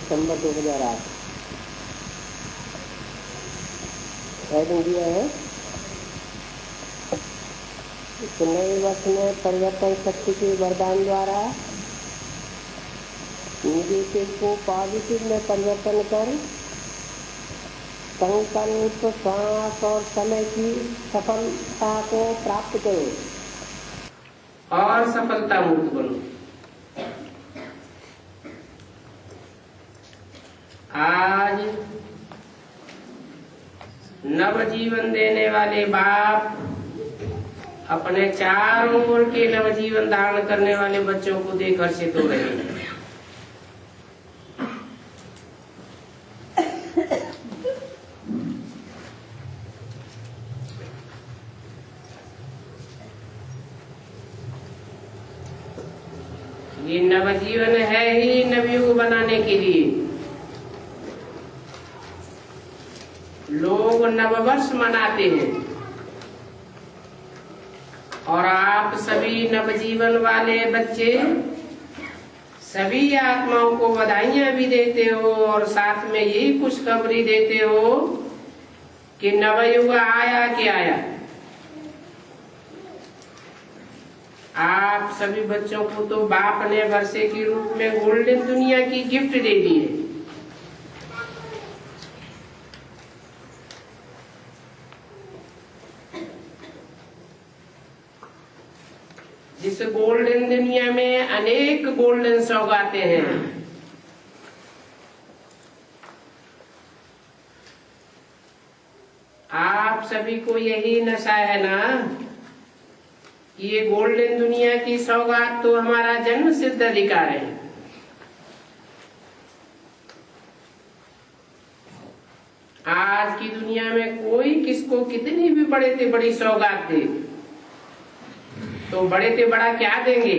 दिसंबर 2008 heading दिया है। इस नए वर्ष में परिवर्तन शक्ति के वरदान द्वारा नेगेटिव को पॉजिटिव में परिवर्तन कर संकल्प, श्वास और समय की सफलता को प्राप्त करो और सफलता मुक्त बनो। आज नवजीवन देने वाले बाप अपने चारों ओर के नवजीवन धारण करने वाले बच्चों को देख हर्षित हो रहे हैं। ये नवजीवन है ही नवयुग बनाने के लिए। लोग नववर्ष मनाते हैं और आप सभी नवजीवन वाले बच्चे सभी आत्माओं को बधाइयां भी देते हो और साथ में यही खुशखबरी देते हो कि नवयुग आया कि आया। आप सभी बच्चों को तो बाप ने वर्षे के रूप में गोल्डन दुनिया की गिफ्ट दे दी है। जिस गोल्डन दुनिया में अनेक गोल्डन सौगातें हैं। आप सभी को यही नशा है ना कि ये गोल्डन दुनिया की सौगात तो हमारा जन्म सिद्ध अधिकार है। आज की दुनिया में कोई किसको कितनी भी बड़े से बड़ी सौगात दे तो बड़े से बड़ा क्या देंगे?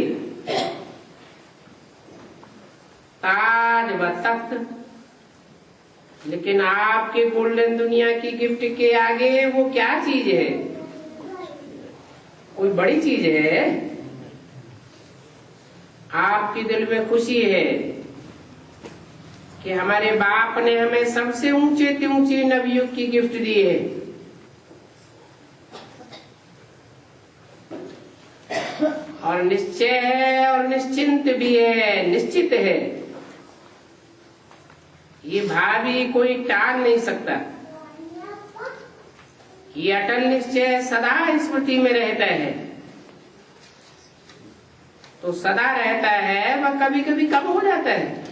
ताज व तख्त। लेकिन आपके गोल्डन दुनिया की गिफ्ट के आगे वो क्या चीज है? कोई बड़ी चीज है? आपके दिल में खुशी है कि हमारे बाप ने हमें सबसे ऊंचे से ऊंचे नवयुग की गिफ्ट दी है। और निश्चय है और निश्चिंत भी है, निश्चित है। ये भावी कोई टाल नहीं सकता। ये अटल निश्चय सदा स्मृति में रहता है। तो सदा रहता है वह कभी कभी कम हो जाता है।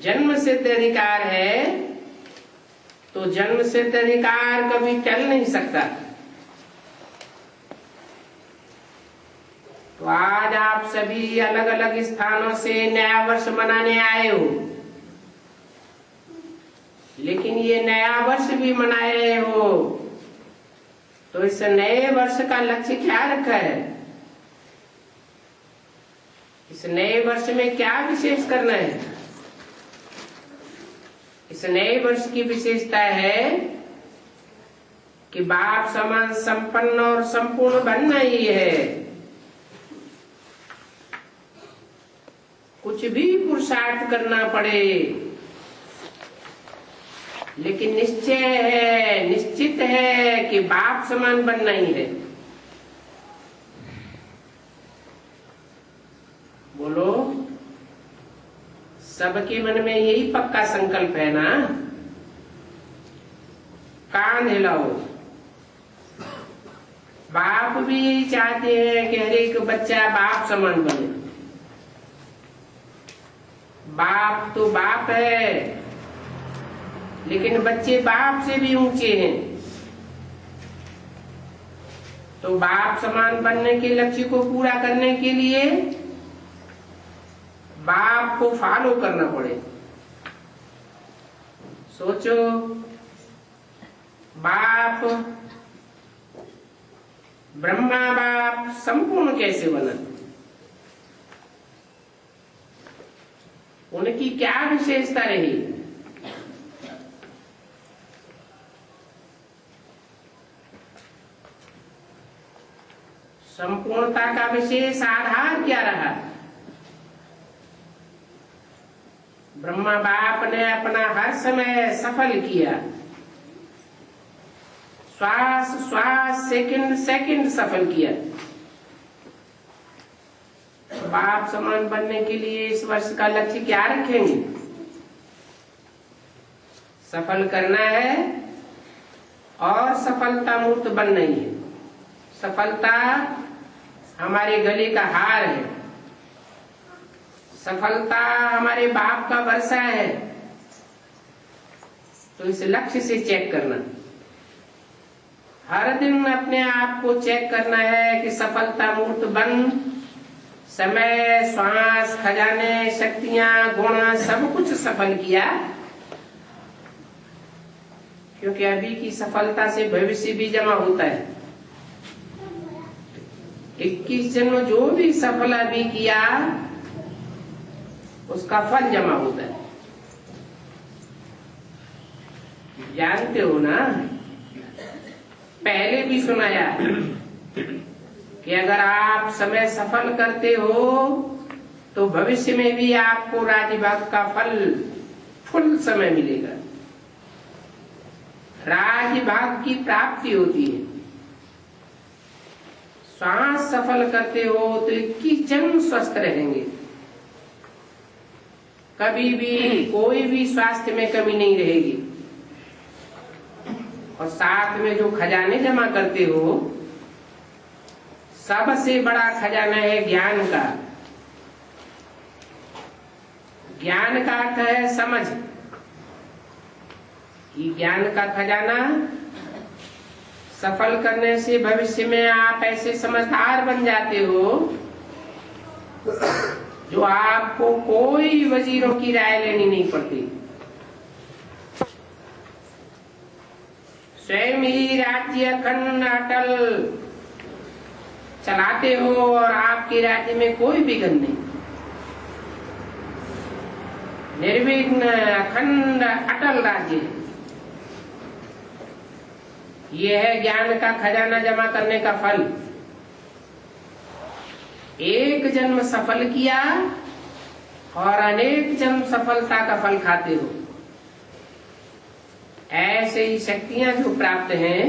जन्म सिद्ध अधिकार है तो जन्म सिद्ध अधिकार कभी टल नहीं सकता। तो आज आप सभी अलग अलग स्थानों से नया वर्ष मनाने आए हो, लेकिन ये नया वर्ष भी मना रहे हो तो इस नए वर्ष का लक्ष्य क्या रखा है? इस नए वर्ष में क्या विशेष करना है? इस नए वर्ष की विशेषता है कि बाप समान संपन्न और संपूर्ण बनना ही है। कुछ भी पुरुषार्थ करना पड़े लेकिन निश्चय है, निश्चित है कि बाप समान बनना ही है। बोलो, सबके मन में यही पक्का संकल्प है ना? कान हिलाओ। बाप भी यही चाहते हैं कि हर एक बच्चा बाप समान बने। बाप तो बाप है लेकिन बच्चे बाप से भी ऊंचे हैं। तो बाप समान बनने के लक्ष्य को पूरा करने के लिए बाप को फॉलो करना पड़े। सोचो, बाप ब्रह्मा बाप संपूर्ण कैसे बना? उनकी क्या विशेषता रही? संपूर्णता का विशेष आधार क्या रहा? ब्रह्मा बाप ने अपना हर समय सफल किया, श्वास श्वास सेकंड सेकंड सफल किया। बाप समान बनने के लिए इस वर्ष का लक्ष्य क्या रखेंगे? सफल करना है और सफलता मूर्त बनना ही है। सफलता हमारे गले का हार है, सफलता हमारे बाप का वर्षा है। तो इस लक्ष्य से चेक करना, हर दिन अपने आप को चेक करना है कि सफलता मूर्त बन, समय श्वास खजाने शक्तियां गुण सब कुछ सफल किया। क्योंकि अभी की सफलता से भविष्य भी जमा होता है। 21 जन्म जो भी सफल अभी किया उसका फल जमा होता है। जानते हो ना, पहले भी सुनाया कि अगर आप समय सफल करते हो तो भविष्य में भी आपको राजभाग का फल फुल समय मिलेगा, राजभाग की प्राप्ति होती है। श्वास सफल करते हो तो 21 जन्म स्वस्थ रहेंगे, कभी भी कोई भी स्वास्थ्य में कमी नहीं रहेगी। और साथ में जो खजाने जमा करते हो, सबसे बड़ा खजाना है ज्ञान का। ज्ञान का अर्थ है समझ। ये ज्ञान का खजाना सफल करने से भविष्य में आप ऐसे समझदार बन जाते हो जो आपको कोई वजीरों की राय लेनी नहीं पड़ती। स्वयं ही राज्य अखंड अटल चलाते हो और आपके राज्य में कोई विघ्न नहीं, निर्विघ्न अखंड अटल राज्य। यह है ज्ञान का खजाना जमा करने का फल। एक जन्म सफल किया और अनेक जन्म सफलता का फल खाते हो। ऐसे ही शक्तियां जो प्राप्त हैं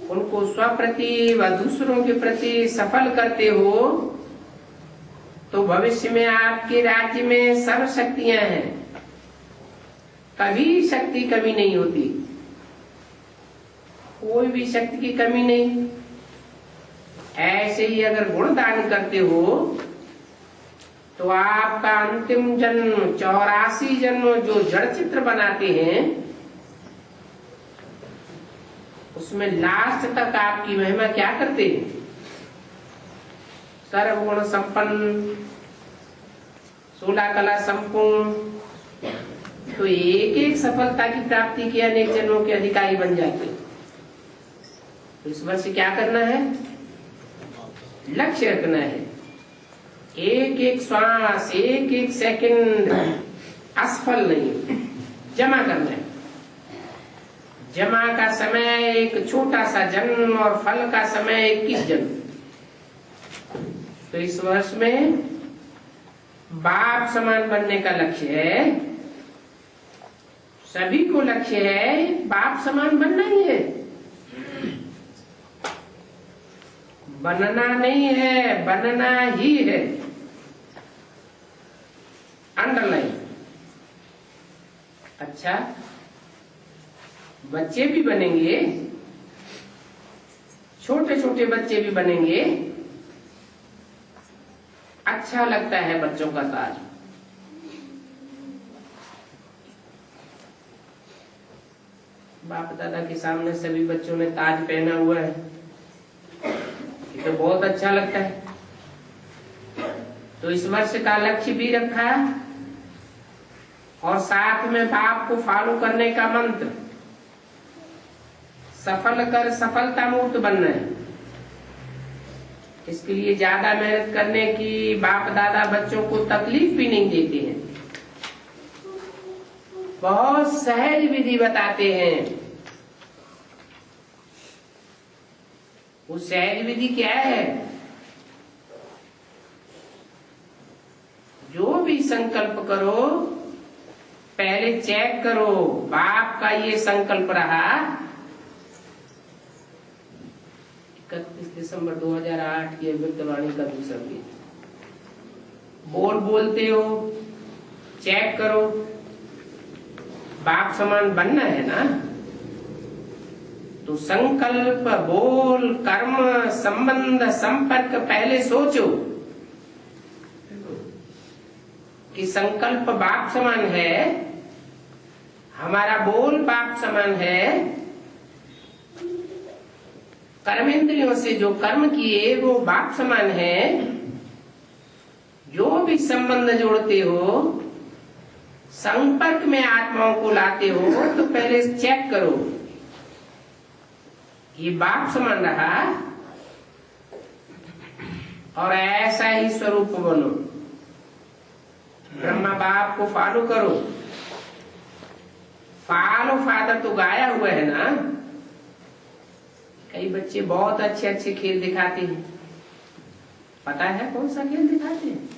उनको स्वप्रति व दूसरों के प्रति सफल करते हो तो भविष्य में आपके राज्य में सर्व शक्तियां हैं, कभी शक्ति कमी नहीं होती, कोई भी शक्ति की कमी नहीं। ऐसे ही अगर गुण दान करते हो तो आपका अंतिम जन्म 84 जन्म जो जड़ चित्र बनाते हैं उसमें लास्ट तक आपकी महिमा क्या करते हैं? सर्वगुण संपन्न, 16 कला संपूर्ण। तो एक एक सफलता की प्राप्ति के अनेक जन्मों के अधिकारी बन जाते। तो इस वर्ष क्या करना है? लक्ष्य रखना है। एक एक श्वास, एक एक सेकंड असफल नहीं, जमा करना है। जमा का समय एक छोटा सा जन्म और फल का समय 21 जन्म। तो इस वर्ष में बाप समान बनने का लक्ष्य है। सभी को लक्ष्य है बाप समान बनना ही है, बनना नहीं है, बनना ही है। अंडरलाइन। अच्छा, बच्चे भी बनेंगे, छोटे छोटे बच्चे भी बनेंगे। अच्छा लगता है बच्चों का ताज। बाप दादा के सामने सभी बच्चों ने ताज पहना हुआ है, ये तो बहुत अच्छा लगता है। तो इस वर्ष का लक्ष्य भी रखा और साथ में बाप को फॉलो करने का मंत्र, सफल कर सफलता मूर्त बनना है। इसके लिए ज्यादा मेहनत करने की बाप दादा बच्चों को तकलीफ भी नहीं देते हैं, बहुत सहज विधि बताते हैं। वो सहज विधि क्या है? जो भी संकल्प करो पहले चेक करो बाप का ये संकल्प रहा। 31 दिसंबर 2008 की अमृतवाणी का दूसरा पेज। बोलते हो, चेक करो, बाप समान बनना है ना, तो संकल्प, बोल, कर्म, संबंध, संपर्क पहले सोचो कि संकल्प बाप समान है, हमारा बोल बाप समान है, कर्मेंद्रियों से जो कर्म किए वो बाप समान है, जो भी संबंध जोड़ते हो, संपर्क में आत्माओं को लाते हो, तो पहले चेक करो ये बाप समान रहा और ऐसा ही स्वरूप बनो। ब्रह्मा बाप को फॉलो करो। फॉलो फादर तो गाया हुआ है ना। कई बच्चे बहुत अच्छे अच्छे खेल दिखाते हैं, पता है कौन सा खेल दिखाते हैं?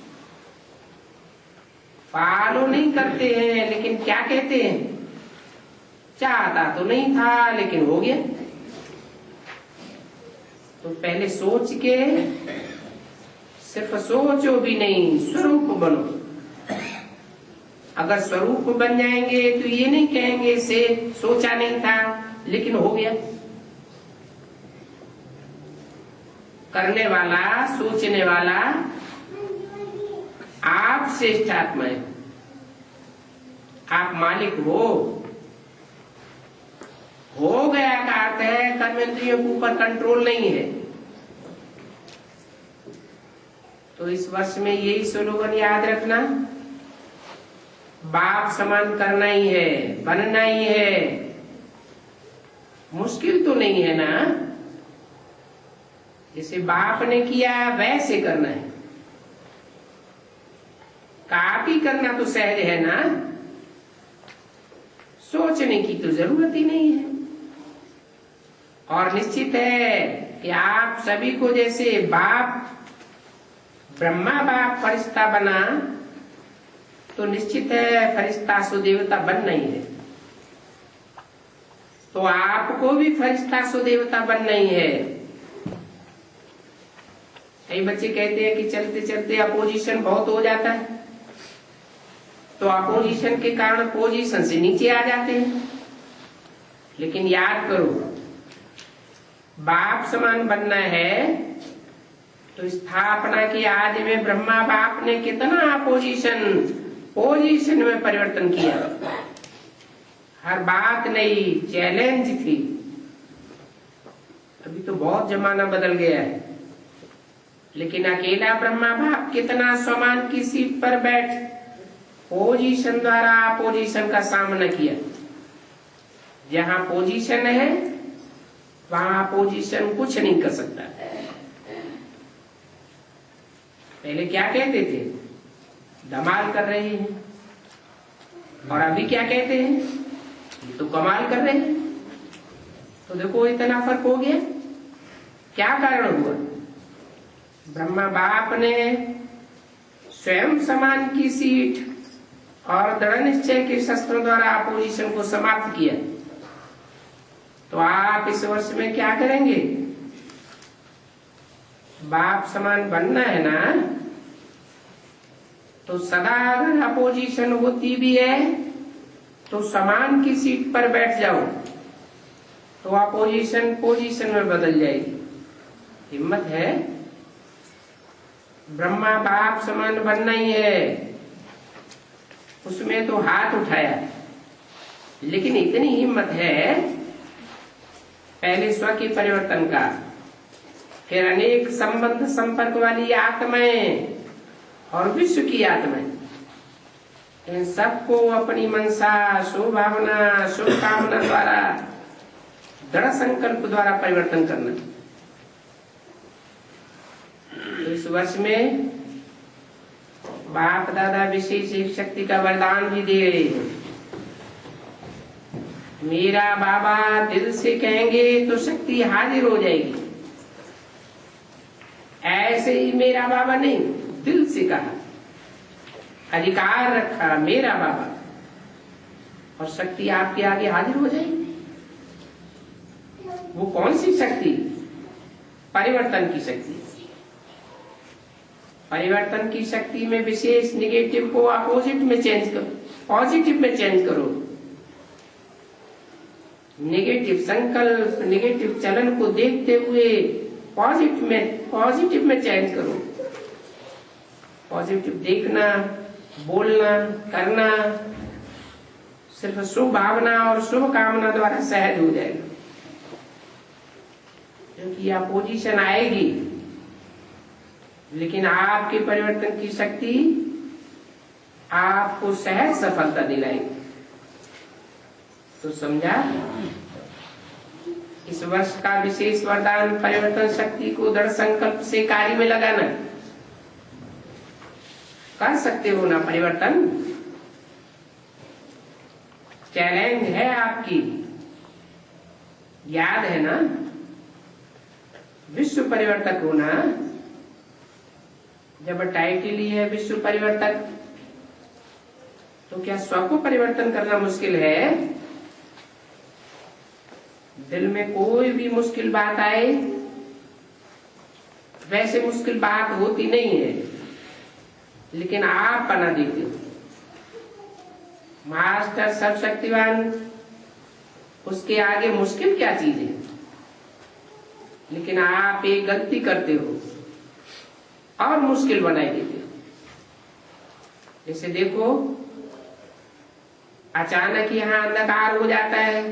फॉलो नहीं करते हैं, लेकिन क्या कहते हैं, चाहता तो नहीं था लेकिन हो गया। तो पहले सोच के, सिर्फ सोचो भी नहीं, स्वरूप बनो। अगर स्वरूप बन जाएंगे तो ये नहीं कहेंगे से सोचा नहीं था लेकिन हो गया। करने वाला, सोचने वाला आप श्रेष्ठ आत्मा है, आप मालिक हो गया का अर्थ है कर्मेंद्रियों के ऊपर कंट्रोल नहीं है। तो इस वर्ष में यही स्लोगन याद रखना, बाप समान करना ही है, बनना ही है। मुश्किल तो नहीं है ना, जैसे बाप ने किया वैसे करना है। कॉपी करना तो सहज है ना, सोचने की तो जरूरत ही नहीं है। और निश्चित है कि आप सभी को जैसे बाप, ब्रह्मा बाप फरिश्ता बना, तो निश्चित है फरिश्ता सो देवता बनना ही है। तो आपको भी फरिश्ता सो देवता बनना ही है। कई बच्चे कहते हैं कि चलते चलते अपोजिशन बहुत हो जाता है, तो अपोजिशन के कारण पोजीशन से नीचे आ जाते हैं। लेकिन याद करो, बाप समान बनना है तो स्थापना की आदि में ब्रह्मा बाप ने कितना पोजीशन में परिवर्तन किया। हर बात नई, चैलेंज थी। अभी तो बहुत जमाना बदल गया है, लेकिन अकेला ब्रह्मा बाप कितना समान की सीट पर बैठ पोजीशन द्वारा पोजीशन का सामना किया। जहां पोजीशन है वहां पोजीशन कुछ नहीं कर सकता। पहले क्या कहते थे, धमाल कर रहे हैं, और अभी क्या कहते हैं, ये तो कमाल कर रहे हैं। तो देखो इतना फर्क हो गया। क्या कारण हुआ? ब्रह्मा बाप ने स्वयं समान की सीट और दृढ़ निश्चय के शस्त्रों द्वारा अपोजिशन को समाप्त किया। तो आप इस वर्ष में क्या करेंगे? बाप समान बनना है ना, तो सदा अगर अपोजिशन होती भी है तो समान की सीट पर बैठ जाओ, तो अपोजिशन पोजीशन में बदल जाएगी। हिम्मत है, ब्रह्मा बाप समान बनना ही है। उसमें तो हाथ उठाया, लेकिन इतनी हिम्मत है पहले स्व के परिवर्तन का, फिर अनेक संबंध संपर्क वाली आत्माएं और विश्व की आत्माएं, इन सबको अपनी मनसा, शुभभावना, शुभकामना द्वारा, दृढ़ संकल्प द्वारा परिवर्तन करना। तो इस वर्ष में बाप दादा विशेष एक शक्ति का वरदान भी दे रहे हैं। मेरा बाबा दिल से कहेंगे तो शक्ति हाजिर हो जाएगी। ऐसे ही मेरा बाबा नहीं, दिल से कहा, अधिकार रखा मेरा बाबा, और शक्ति आपके आगे हाजिर हो जाएगी। वो कौन सी शक्ति? परिवर्तन की शक्ति। परिवर्तन की शक्ति में विशेष निगेटिव को अपोजिट में चेंज करो, पॉजिटिव में चेंज करो। नेगेटिव संकल्प, नेगेटिव चलन को देखते हुए पॉजिटिव में चेंज करो। पॉजिटिव देखना, बोलना, करना सिर्फ शुभ भावना और शुभ कामना द्वारा सहज हो जाएगा, क्योंकि अपोजिशन आएगी, लेकिन आपके परिवर्तन की शक्ति आपको सहज सफलता दिलाएगी। तो समझा? इस वर्ष का विशेष वरदान परिवर्तन शक्ति को दृढ़ संकल्प से कार्य में लगाना। कर सकते हो ना परिवर्तन? चैलेंज है आपकी, याद है ना? विश्व परिवर्तक होना। जब टाइटल ली है विश्व परिवर्तक, तो क्या स्व को परिवर्तन करना मुश्किल है? दिल में कोई भी मुश्किल बात आए, वैसे मुश्किल बात होती नहीं है, लेकिन आप बना देते हो। मास्टर सर्वशक्तिवान, उसके आगे मुश्किल क्या चीज है? लेकिन आप एक गलती करते हो और मुश्किल बनाई देते हो। जैसे देखो, अचानक यहां अंधकार हो जाता है,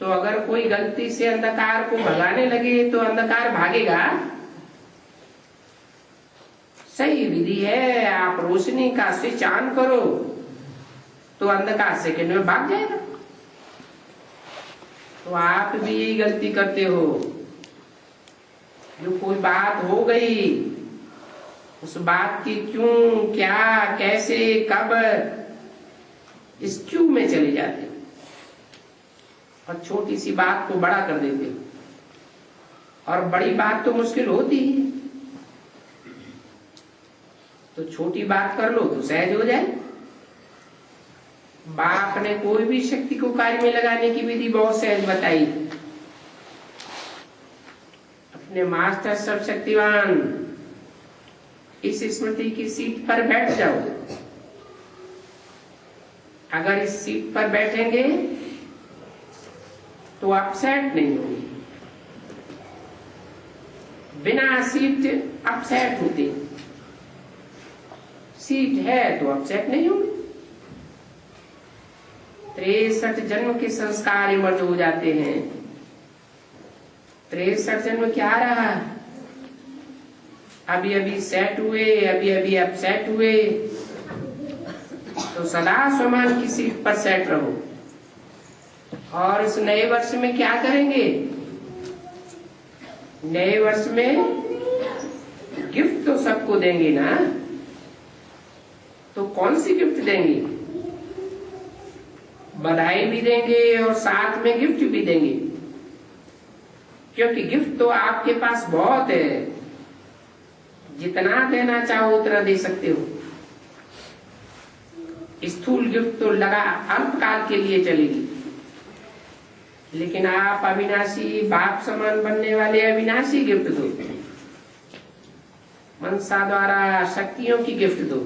तो अगर कोई गलती से अंधकार को भगाने लगे तो अंधकार भागेगा? सही विधि है, आप रोशनी का स्विच ऑन करो तो अंधकार सेकंड में भाग जाएगा। तो आप भी यही गलती करते हो। जो कोई बात हो गई, उस बात की क्यों, क्या, कैसे, कब, इस क्यों में चले जाते हो और छोटी सी बात को बड़ा कर देते हो। और बड़ी बात तो मुश्किल होती है, तो छोटी बात कर लो तो सहज हो जाए। बाप ने कोई भी शक्ति को कार्य में लगाने की विधि बहुत सहज बताई। अपने मास्टर सर्वशक्तिवान इस स्मृति की सीट पर बैठ जाओ। अगर इस सीट पर बैठेंगे तो अपसेट नहीं होगी। बिना सीट अपसेट होते, सीट है तो अपसेट नहीं होगी। 63 जन्म के संस्कार इमर्ज हो जाते हैं। 63 जन्म क्या रहा? अभी अभी सेट हुए, अभी अभी अपसेट हुए। तो सदा स्वमान की सीट पर सेट रहो। और इस नए वर्ष में क्या करेंगे? नए वर्ष में गिफ्ट तो सबको देंगे ना। तो कौन सी गिफ्ट देंगे? बधाई भी देंगे और साथ में गिफ्ट भी देंगे, क्योंकि गिफ्ट तो आपके पास बहुत है। जितना देना चाहो उतना दे सकते हो। स्थूल गिफ्ट तो लगा अल्पकाल के लिए चलेगी, लेकिन आप अविनाशी बाप समान बनने वाले अविनाशी गिफ्ट दो। मनसा द्वारा शक्तियों की गिफ्ट दो,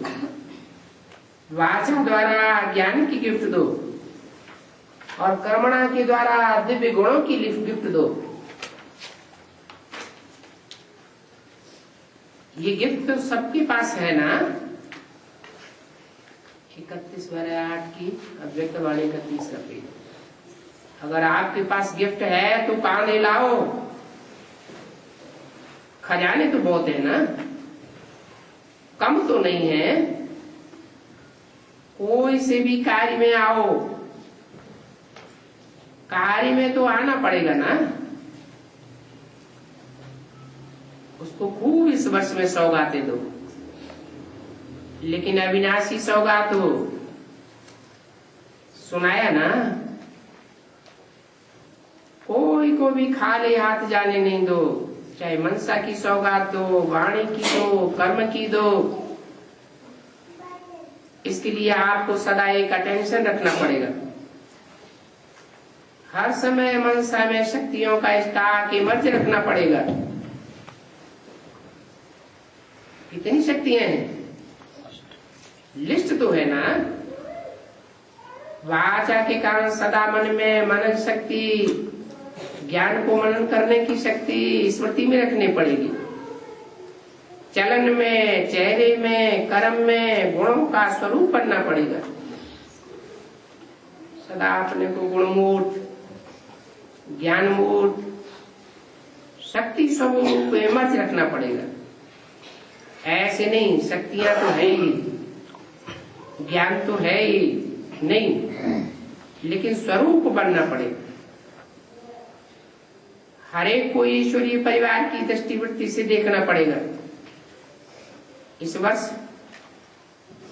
वाचा द्वारा ज्ञान की गिफ्ट दो, और कर्मणा के द्वारा दिव्य गुणों की गिफ्ट दो। ये गिफ्ट तो सबके पास है ना। 31/8 की अव्यक्त वाणी का 30 पेज। अगर आपके पास गिफ्ट है तो कहां ले लाओ? खजाने तो बहुत है ना, कम तो नहीं है। कोई से भी कार्य में आओ, कार्य में तो आना पड़ेगा ना। उसको खूब इस वर्ष में सौगातें दो, लेकिन अविनाशी सौगात हो। सुनाया ना, कोई को भी खाली हाथ जाने नहीं दो। चाहे मनसा की सौगात दो, वाणी की दो, कर्म की दो, इसके लिए आपको सदा एक अटेंशन रखना पड़ेगा। हर समय मनसा में शक्तियों का स्टॉक इमर्ज रखना पड़ेगा। कितनी शक्तियां हैं, लिस्ट तो है ना। वाचा के कारण सदा मन में मनन शक्ति, ज्ञान को मनन करने की शक्ति स्मृति में रखनी पड़ेगी। चलन में, चेहरे में, कर्म में गुणों का स्वरूप बनना पड़ेगा। सदा अपने को गुणमूट, ज्ञानमूट, शक्ति स्वरूप इमर्ज रखना पड़ेगा। ऐसे नहीं शक्तियां तो है ही, ज्ञान तो है ही नहीं, लेकिन स्वरूप बनना पड़ेगा। हर एक को ईश्वरीय परिवार की दृष्टिवृत्ति से देखना पड़ेगा। इस वर्ष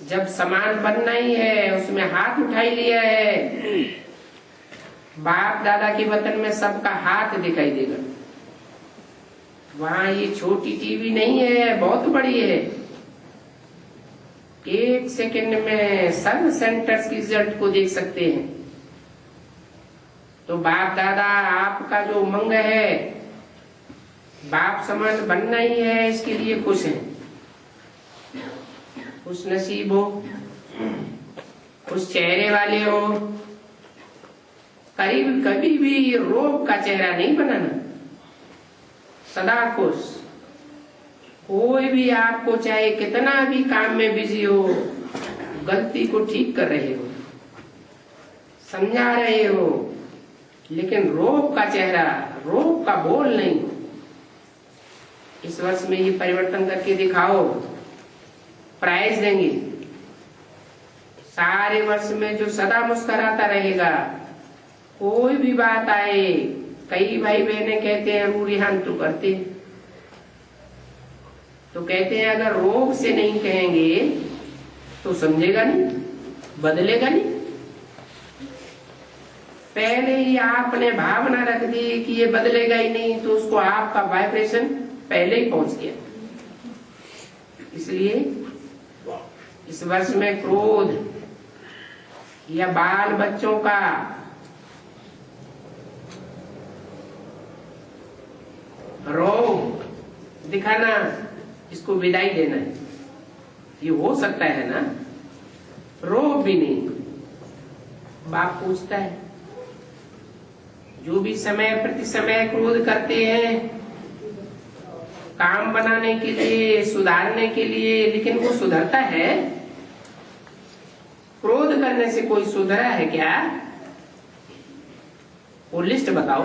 जब समान बनना ही है, उसमें हाथ उठा ही लिया है, बाप दादा के वतन में सबका हाथ दिखाई देगा। वहां ये छोटी टीवी नहीं है, बहुत बड़ी है। 1 सेकंड में सर्व सेंटर्स की रिजल्ट को देख सकते हैं। तो बाप दादा आपका जो मंग है, बाप समान बनना ही है, इसके लिए खुश है। खुश नसीब हो, खुश चेहरे वाले हो। करीब कभी भी रोग का चेहरा नहीं बनाना, सदा खुश। कोई भी आपको चाहे कितना भी काम में बिजी हो, गलती को ठीक कर रहे हो, समझा रहे हो, लेकिन रोग का चेहरा, रोग का बोल नहीं। इस वर्ष में ये परिवर्तन करके दिखाओ, प्राइज देंगे। सारे वर्ष में जो सदा मुस्कुराता रहेगा, कोई भी बात आए, कई भाई बहने कहते हैं रूढ़िहान तो करते हैं, तो कहते हैं अगर रोग से नहीं कहेंगे तो समझेगा नहीं, बदलेगा नहीं। पहले ही आपने भावना रख दी कि ये बदलेगा ही नहीं, तो उसको आपका वाइब्रेशन पहले ही पहुंच गया। इसलिए इस वर्ष में क्रोध या बाल बच्चों का रोग दिखाना, इसको विदाई देना है। ये हो सकता है ना, रोग भी नहीं। बाप पूछता है, जो भी समय प्रति समय क्रोध करते हैं काम बनाने के लिए, सुधारने के लिए, लेकिन वो सुधरता है? क्रोध करने से कोई सुधरा है क्या? वो लिस्ट बताओ।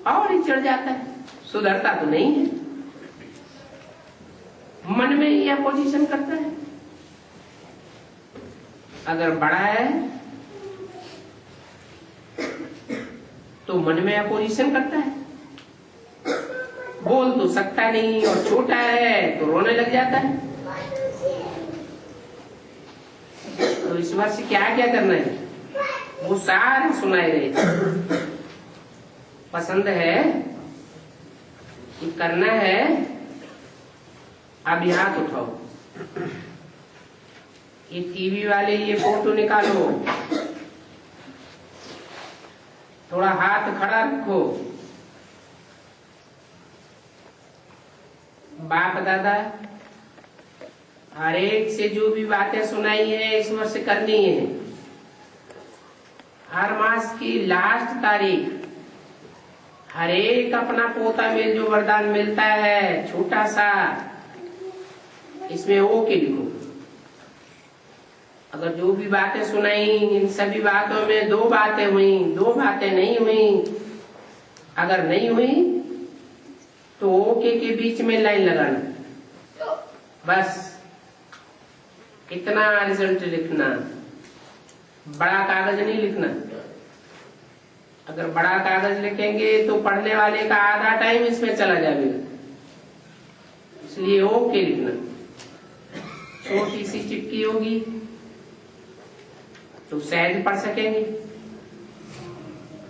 और ही चढ़ जाता है, सुधरता तो नहीं है, मन में ही अपोजिशन करता है। अगर बड़ा है तो मन में अपोजिशन करता है, बोल तो सकता नहीं, और छोटा है तो रोने लग जाता है। तो इस वर्ष क्या क्या करना है, वो सारे सुनाए रहे। पसंद है कि करना है, अब हाथ उठाओ। ये टीवी वाले ये फोटो निकालो, थोड़ा हाथ खड़ा रखो। बाप दादा हर एक से जो भी बातें सुनाई है इस वर्ष करनी है। हर मास की लास्ट तारीख हर एक अपना पोता में जो वरदान मिलता है छोटा सा, इसमें ओके लिखो। अगर जो भी बातें सुनाई, इन सभी बातों में 2 बातें हुई, 2 बातें नहीं हुई, अगर नहीं हुई तो ओके के बीच में लाइन लगाना, बस इतना रिजल्ट लिखना। बड़ा कागज नहीं लिखना। अगर बड़ा कागज लिखेंगे तो पढ़ने वाले का आधा टाइम इसमें चला जाएगा, इसलिए ओके लिखना। छोटी सी चिट्ठी होगी तो सहज पढ़ सकेंगे,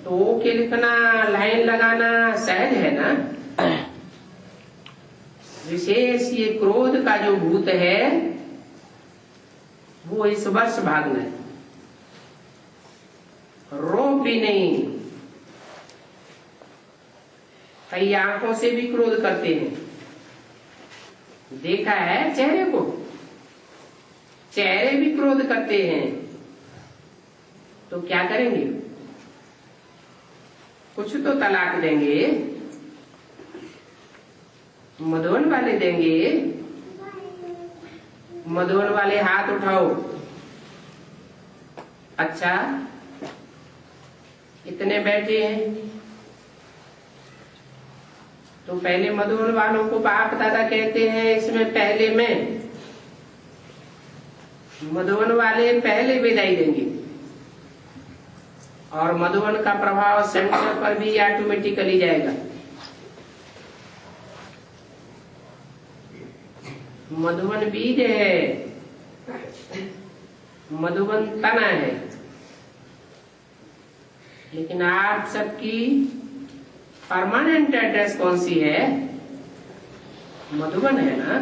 तो ओके लिखना, लाइन लगाना सहज है ना। विशेष ये क्रोध का जो भूत है वो इस वर्ष भागना है, रो भी नहीं। कई आंखों से भी क्रोध करते हैं, देखा है चेहरे को, चेहरे भी क्रोध करते हैं। तो क्या करेंगे? कुछ तो तलाक देंगे, मधुवन वाले देंगे। मधुवन वाले हाथ उठाओ। अच्छा, इतने बैठे हैं तो पहले मधुवन वालों को बाप दादा कहते हैं, इसमें पहले में मधुवन वाले पहले विदाई देंगे और मधुवन का प्रभाव सेंटर पर भी ऑटोमेटिकली जाएगा। मधुवन बीज है, मधुवन तना है, लेकिन आप सबकी परमानेंट एड्रेस कौन सी है? मधुवन है ना।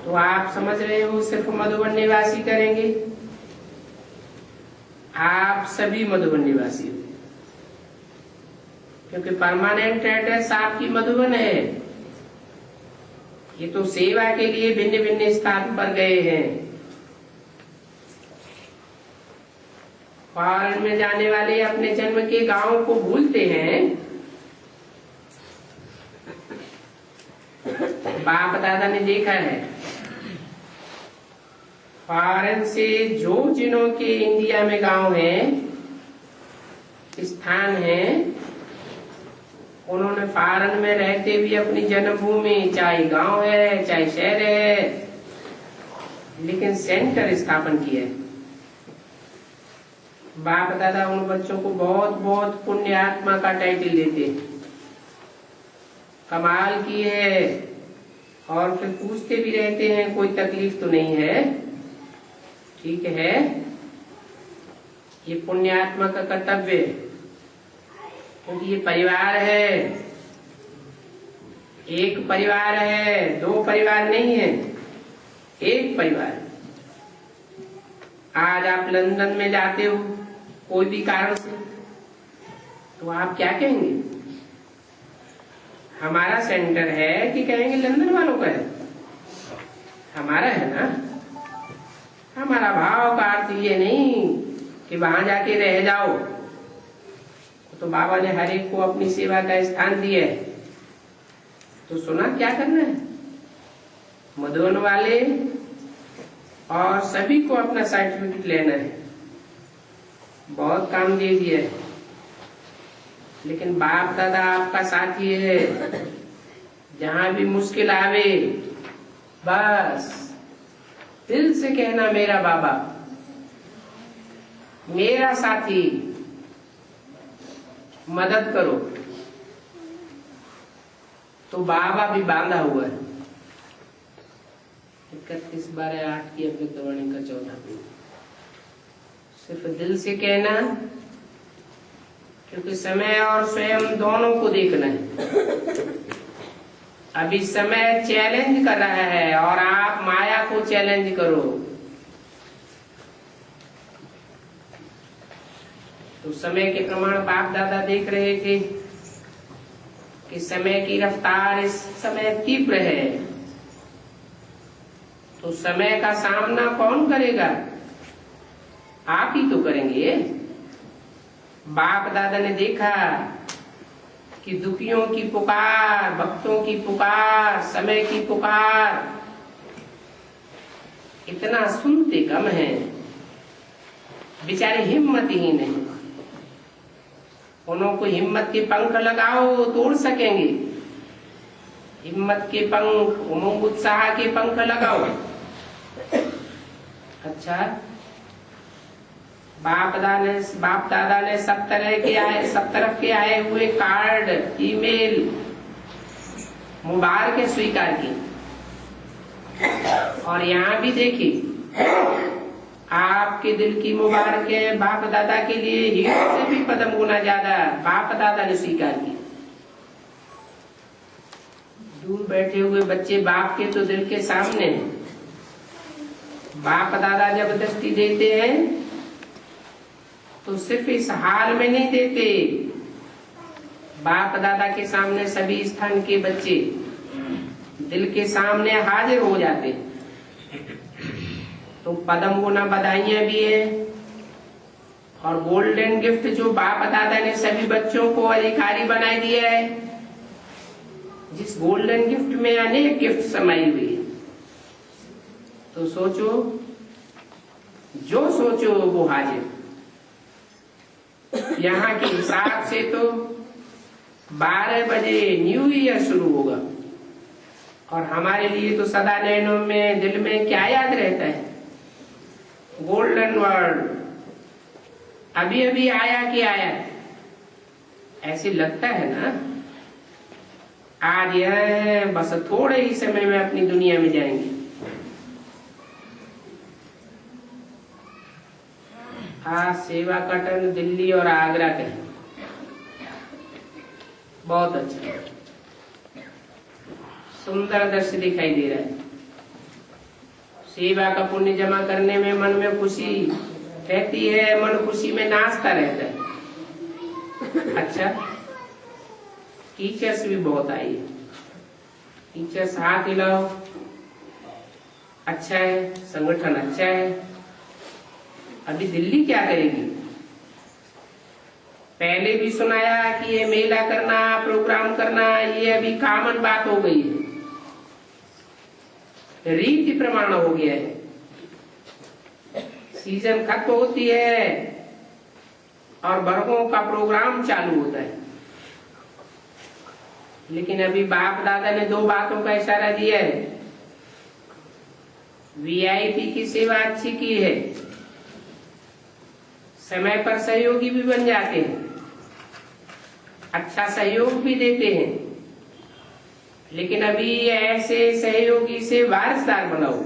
तो आप समझ रहे हो सिर्फ मधुवन निवासी करेंगे? आप सभी मधुवन निवासी हो, क्योंकि परमानेंट एड्रेस आपकी मधुवन है। ये तो सेवा के लिए भिन्न भिन्न स्थान पर गए हैं। फॉरेन में जाने वाले अपने जन्म के गांव को भूलते हैं। बाप दादा ने देखा है, फॉरेन से जो जिनों के इंडिया में गांव हैं, स्थान हैं, उन्होंने फॉरेन में रहते भी अपनी जन्मभूमि, चाहे गांव है चाहे शहर है, लेकिन सेंटर स्थापन किया है। बाप दादा उन बच्चों को बहुत बहुत पुण्य आत्मा का टाइटल देते, कमाल की है। और फिर पूछते भी रहते हैं कोई तकलीफ तो नहीं है? ठीक है, ये पुण्य आत्मा का कर्तव्य है, क्योंकि ये परिवार है, एक परिवार है, दो परिवार नहीं है, एक परिवार। आज आप लंदन में जाते हो कोई भी कारण से, तो आप क्या कहेंगे? हमारा सेंटर है कि कहेंगे लंदन वालों का है? हमारा है ना। हमारा भाव का अर्थ ये नहीं कि वहां जाके रह जाओ, तो बाबा ने हर एक को अपनी सेवा का स्थान दिया है। तो सुना क्या करना है? मधुवन वाले और सभी को अपना सर्टिफिकेट लेना है। बहुत काम दे दिया है, लेकिन बाप दादा आपका साथी है। जहां भी मुश्किल आवे, बस दिल से कहना मेरा बाबा, मेरा साथी, मदद करो। तो बाबा भी बांधा हुआ है। 31/12/8 की अव्यक्तवाणी का 14। सिर्फ दिल से कहना, क्योंकि समय और स्वयं दोनों को देखना है। अभी समय चैलेंज कर रहा है और आप माया को चैलेंज करो। तो समय के प्रमाण बाप दादा देख रहे थे कि समय की रफ्तार इस समय तीव्र है, तो समय का सामना कौन करेगा? आप ही तो करेंगे। बाप दादा ने देखा कि दुखियों की पुकार, भक्तों की पुकार, समय की पुकार इतना सुनते कम है, बेचारे हिम्मत ही नहीं। उनको हिम्मत के पंख लगाओ, तोड़ सकेंगे। हिम्मत के पंख, उमंग उत्साह के पंख लगाओ। अच्छा, बाप दादा ने सब तरफ के आए हुए कार्ड, ईमेल, मुबारकें स्वीकार की। और यहाँ भी देखी, आपके दिल की मुबारकें बाप दादा के लिए हीरो से भी कदम गुना ज्यादा बाप दादा ने स्वीकार की। दूर बैठे हुए बच्चे बाप के तो दिल के सामने हैं। बाप दादा जबरदस्ती देते हैं तो सिर्फ इस हाल में नहीं देते, बाप दादा के सामने सभी स्थान के बच्चे दिल के सामने हाजिर हो जाते। तो पदम गुना बधाइयां भी है और गोल्डन गिफ्ट जो बाप दादा ने सभी बच्चों को अधिकारी बना दिया है, जिस गोल्डन गिफ्ट में अनेक गिफ्ट समाई हुई है। तो सोचो, जो सोचो वो हाजिर। यहाँ के हिसाब से तो 12 बजे न्यू ईयर शुरू होगा और हमारे लिए तो सदा नैनों में दिल में क्या याद रहता है? गोल्डन वर्ल्ड अभी अभी आया कि आया, ऐसे लगता है ना। आज यह है, बस थोड़े ही समय में अपनी दुनिया में जाएंगे। आज सेवा का टर्न दिल्ली और आगरा का है, बहुत अच्छा सुंदर दृश्य दिखाई दे रहा है। सेवा का पुण्य जमा करने में मन में खुशी रहती है, मन खुशी में नाचता रहता है। अच्छा, टीचर्स भी बहुत आई है, टीचर्स हाथ हिलाओ, अच्छा है, संगठन अच्छा है। अभी दिल्ली क्या करेगी? पहले भी सुनाया कि ये मेला करना, प्रोग्राम करना, ये अभी कॉमन बात हो गई है, रीति प्रमाण हो गया है। सीजन खत्म होती है और वर्गों का प्रोग्राम चालू होता है। लेकिन अभी बाप दादा ने 2 बातों का इशारा दिया है। वीआईपी की सेवा अच्छी की है, समय पर सहयोगी भी बन जाते हैं, अच्छा सहयोग भी देते हैं। लेकिन अभी ऐसे सहयोगी से वारिसदार बनाओ।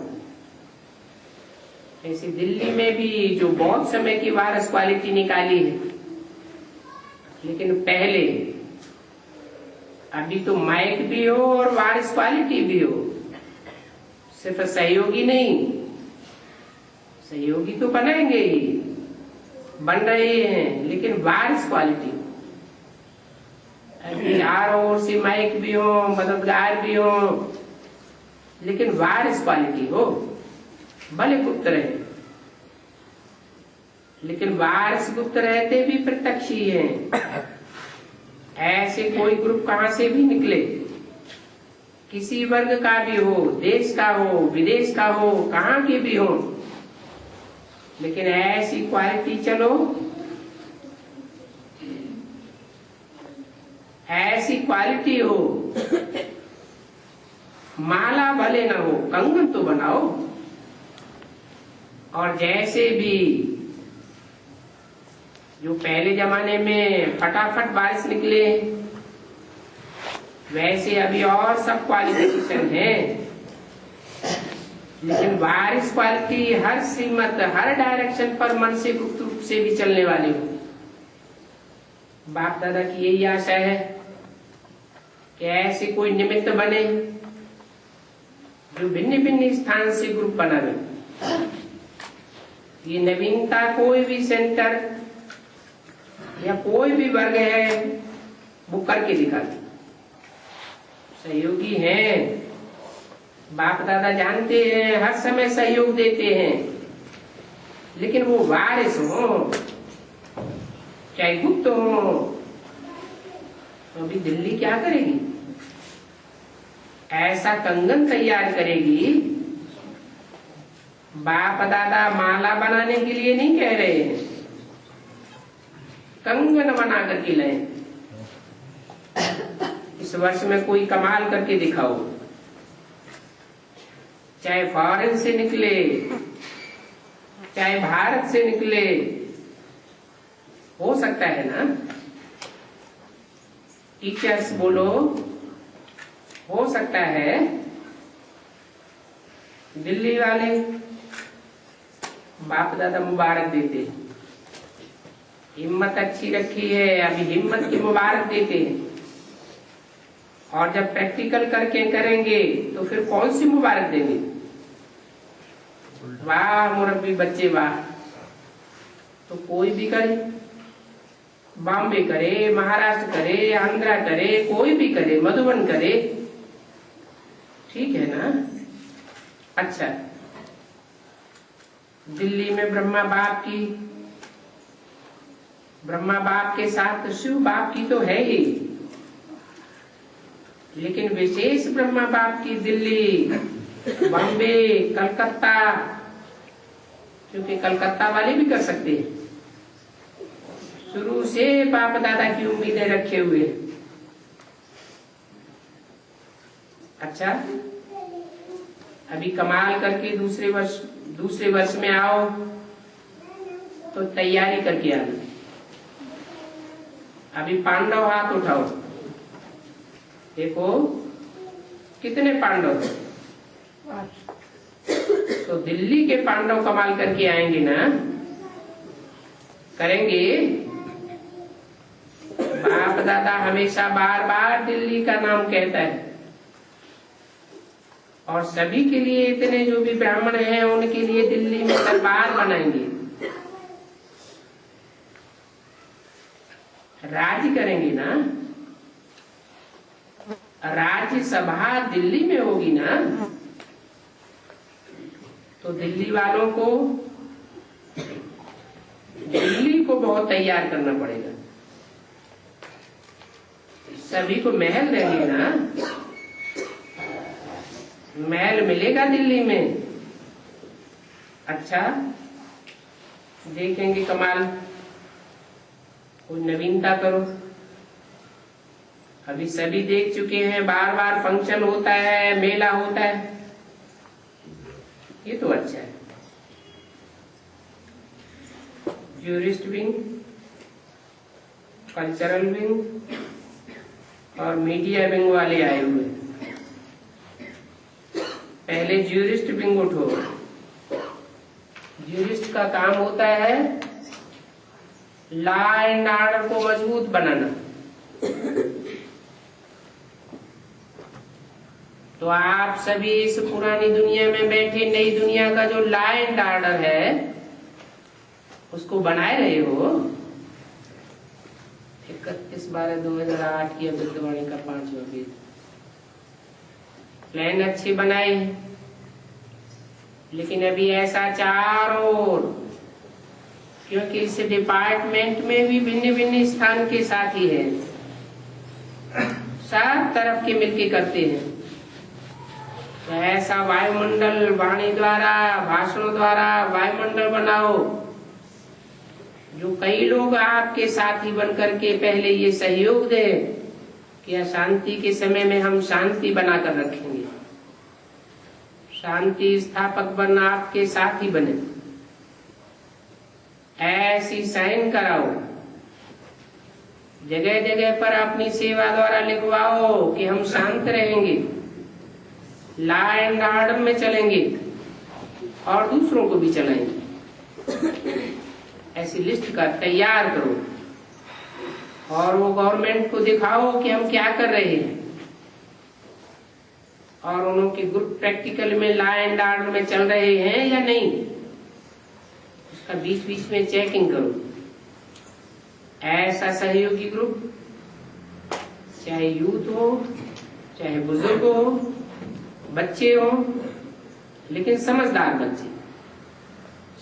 ऐसे दिल्ली में भी जो बहुत समय की वारिस क्वालिटी निकाली है, लेकिन पहले अभी तो माइक भी हो और वारिस क्वालिटी भी हो, सिर्फ सहयोगी नहीं। सहयोगी तो बनाएंगे ही, बन रहे हैं, लेकिन वारिस क्वालिटी। अभी चारों ओर से माइक भी हो, मददगार भी हो, लेकिन वारिस क्वालिटी हो, भले गुप्त रहे। लेकिन वारिस गुप्त रहते भी प्रत्यक्ष ही हैं। ऐसे कोई ग्रुप कहां से भी निकले, किसी वर्ग का भी हो, देश का हो, विदेश का हो, कहां के भी हो, लेकिन ऐसी क्वालिटी चलो, ऐसी क्वालिटी हो, माला भले न हो, कंगन तो बनाओ। और जैसे भी जो पहले जमाने में फटाफट बारिश निकले, वैसे अभी और सब क्वालिफिकेशन है, लेकिन बारिश क्वालिटी हर सीमत, हर डायरेक्शन पर मन से गुप्त रूप से भी चलने वाली हो। बाप दादा की यही आशा है कि ऐसे कोई निमित्त बने जो भिन्न भिन्न स्थान से ग्रुप बनावे। ये नवीनता कोई भी सेंटर या कोई भी वर्ग है वो करके दिखाते। सहयोगी हैं, बाप दादा जानते हैं, हर समय सहयोग देते हैं, लेकिन वो वारिस हो चाहे गुप्त हो। तो अभी दिल्ली क्या करेगी? ऐसा कंगन तैयार करेगी। बाप दादा माला बनाने के लिए नहीं कह रहे हैं, कंगन बना करके लाए। इस वर्ष में कोई कमाल करके दिखाओ, चाहे फॉरेन से निकले, चाहे भारत से निकले, हो सकता है ना। टीचर्स बोलो, हो सकता है दिल्ली वाले बाप दादा मुबारक देते, हिम्मत अच्छी रखी है, अभी हिम्मत की मुबारक देते हैं। और जब प्रैक्टिकल करके करेंगे तो फिर कौन सी मुबारक देंगे? वाह मुरब्बी बच्चे वाह। तो कोई भी करे, बॉम्बे करे, महाराष्ट्र करे, आंध्रा करे, कोई भी करे, मधुबन करे, ठीक है ना? अच्छा, दिल्ली में ब्रह्मा बाप के साथ शिव बाप की तो है ही, लेकिन विशेष ब्रह्मा बाप की दिल्ली, बॉम्बे, कलकत्ता, क्योंकि कलकत्ता वाले भी कर सकते हैं, शुरू से बाप दादा की उम्मीदें रखे हुए। अच्छा, अभी कमाल करके दूसरे वर्ष में आओ तो तैयारी करके आना। अभी पांडव हाथ उठाओ, देखो कितने पांडव। तो दिल्ली के पांडव कमाल करके आएंगे ना, करेंगे। बाप दादा हमेशा बार बार दिल्ली का नाम कहता है, और सभी के लिए, इतने जो भी ब्राह्मण हैं उनके लिए दिल्ली में दरबार बनाएंगे, राज्य करेंगे ना। राज्य सभा दिल्ली में होगी ना, तो दिल्ली वालों को दिल्ली को बहुत तैयार करना पड़ेगा। सभी को महल देंगे ना, महल मिलेगा दिल्ली में। अच्छा, देखेंगे कमाल, कोई नवीनता करो। अभी सभी देख चुके हैं, बार बार फंक्शन होता है, मेला होता है, ये तो अच्छा है। ज्यूरिस्ट विंग, कल्चरल विंग और मीडिया विंग वाले आए हुए। पहले ज्यूरिस्ट विंग उठो। ज्यूरिस्ट का काम होता है लॉ एंड ऑर्डर को मजबूत बनाना। तो आप सभी इस पुरानी दुनिया में बैठे नई दुनिया का जो लॉ एंड ऑर्डर है उसको बनाए रहे हो। 31/12/2008 की अमृतवाणी का 5वां पेज। प्लान अच्छे बनाए, लेकिन अभी ऐसा चारों ओर, क्योंकि इस डिपार्टमेंट में भी भिन्न भिन्न स्थान के साथी हैं, सब तरफ के मिलके करते हैं। तो ऐसा वायुमंडल वाणी द्वारा, भाषणों द्वारा वायुमंडल बनाओ जो कई लोग आपके साथी बन करके पहले ये सहयोग दे कि अशांति के समय में हम शांति बनाकर रखेंगे, शांति स्थापक बन आपके साथी बने। ऐसी साइन कराओ, जगह जगह पर अपनी सेवा द्वारा लिखवाओ कि हम शांत रहेंगे, लॉ एंड ऑर्डर में चलेंगे और दूसरों को भी चलाएंगे। ऐसी लिस्ट का तैयार करो और वो गवर्नमेंट को दिखाओ कि हम क्या कर रहे हैं, और उनके ग्रुप प्रैक्टिकल में लॉ एंड ऑर्डर में चल रहे हैं या नहीं, उसका बीच बीच में चेकिंग करो। ऐसा सहयोगी ग्रुप, चाहे यूथ हो, चाहे बुजुर्ग हो, बच्चे हो, लेकिन समझदार बच्चे,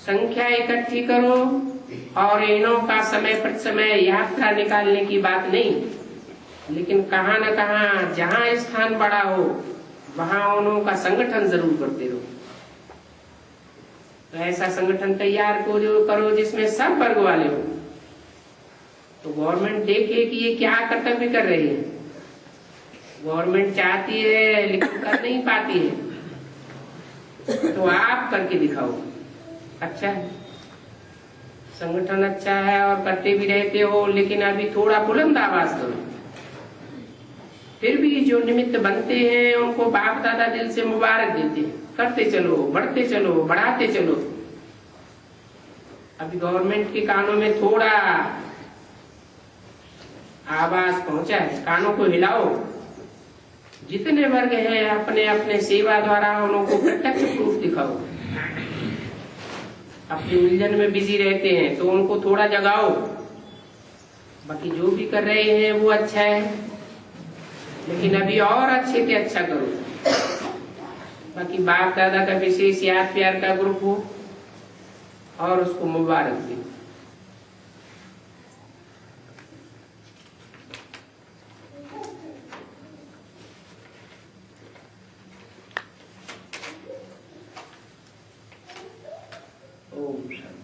संख्या इकट्ठी करो। और इनों का समय पर समय यात्रा निकालने की बात नहीं, लेकिन कहाँ न कहाँ जहाँ स्थान बड़ा हो वहाँ उनों का संगठन जरूर करते रहो। तो ऐसा संगठन तैयार करो जिसमें सब वर्ग वाले हो, तो गवर्नमेंट देखे कि ये क्या कर्तव्य कर रहे हैं। गवर्नमेंट चाहती है लेकिन कर नहीं पाती है, तो आप करके दिखाओ। अच्छा है, संगठन अच्छा है और करते भी रहते हो, लेकिन अभी थोड़ा बुलंद आवाज करो। फिर भी जो निमित्त बनते हैं उनको बाप दादा दिल से मुबारक देते हैं, करते चलो, बढ़ते चलो, बढ़ाते चलो। अभी गवर्नमेंट के कानों में थोड़ा आवाज पहुंचा है, कानों को हिलाओ जितने वर्ग हैं अपने अपने सेवा द्वारा उनको प्रत्यक्ष प्रूफ दिखाओ। अपनी उलझन में बिजी रहते हैं तो उनको थोड़ा जगाओ। बाकी जो भी कर रहे हैं वो अच्छा है, लेकिन अभी और अच्छे से अच्छा करो। बाकी बाप दादा का विशेष याद प्यार का ग्रुप हो और उसको मुबारक दे। ओम शांति।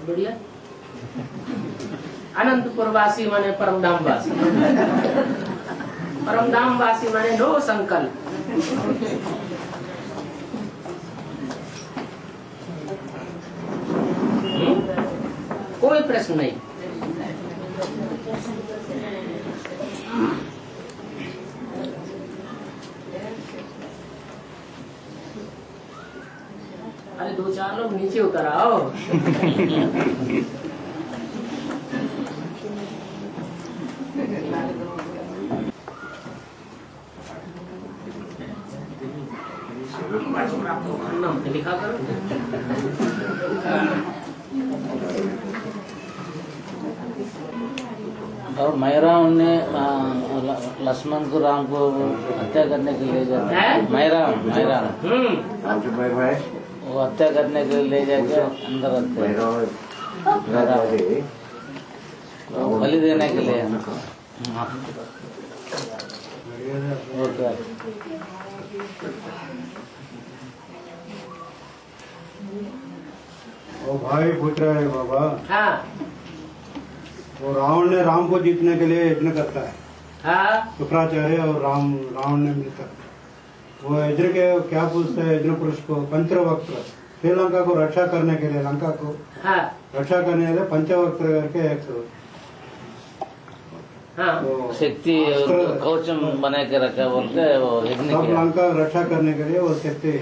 बहुत बढ़िया। अनंतपुर वासी माने परमधाम वासी, परमधाम वासी माने नो संकल्प। कोई प्रश्न नहीं। अरे 2-4 लोग नीचे उतर आओ। लिखा करो। और मैराम ने लक्ष्मण को राम को हत्या करने के लिए जाते, मैराम वो हत्या करने के लिए ले जाके अंदर रखते बलि देने के लिए। ओके वो भाई पूछ रहा है बाबा, हाँ वो रावण ने राम को जीतने के लिए यज्ञ करता है। हाँ शुक्राचार्य और रावण ने मिलकर वो यज्ञ के क्या पूछते हैं यज्ञ पुरुष को, पंचवक्त्र, श्रीलंका को रक्षा करने के लिए, लंका को हाँ रक्षा करने के लिए पंचवक्त्र करके एक हाँ तो शक्ति कवचम बना के रखा बोलते वो यज्ञ सब किया। लंका रक्षा करने के लिए वो शक्ति